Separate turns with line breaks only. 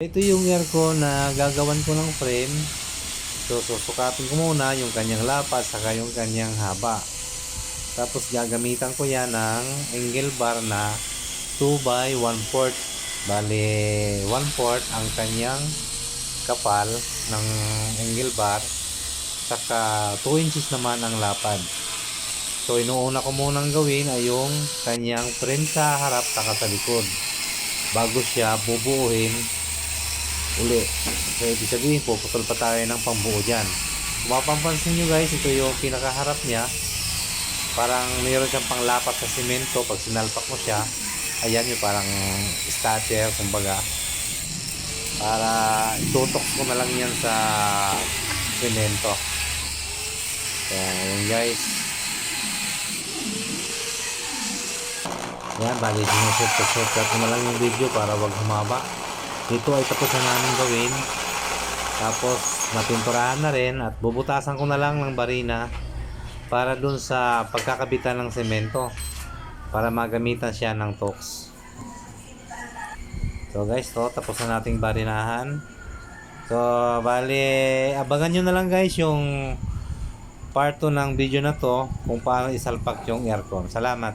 Ito yung aircon na gagawan ko ng frame. So, susukatin ko muna yung kanyang lapad saka yung kanyang haba. Tapos gagamitan ko yan ng angle bar na 2 by 1/4. Bale, 1/4 ang kanyang kapal ng angle bar. Saka 2 inches naman ang lapad. So, inuuna ko munang gawin ay yung kanyang frame sa harap saka sa likod. Bago siya bubuuhin uli. So, ibig sabihin, puputol pa tayo ng pambuo dyan. Kung mapapansin nyo guys, ito yung pinakaharap niya. Parang mayroon siyang panglapat sa simento. Pag sinalpak mo siya, ayan yung parang starter, kumbaga. Para itutok ko na lang yan sa simento. Ayan guys. Ayan, bali sinuset ko na lang yung video para wag humaba. Ito ay tapos na namin gawin. Tapos napinturahan na rin at bubutasan ko na lang ng barina para dun sa pagkakabitan ng semento para magamitan siya ng tox. So guys, tapos na nating barinahan. So bali, abangan nyo na lang guys yung part 2 ng video na to kung paano isalpak yung aircon. Salamat.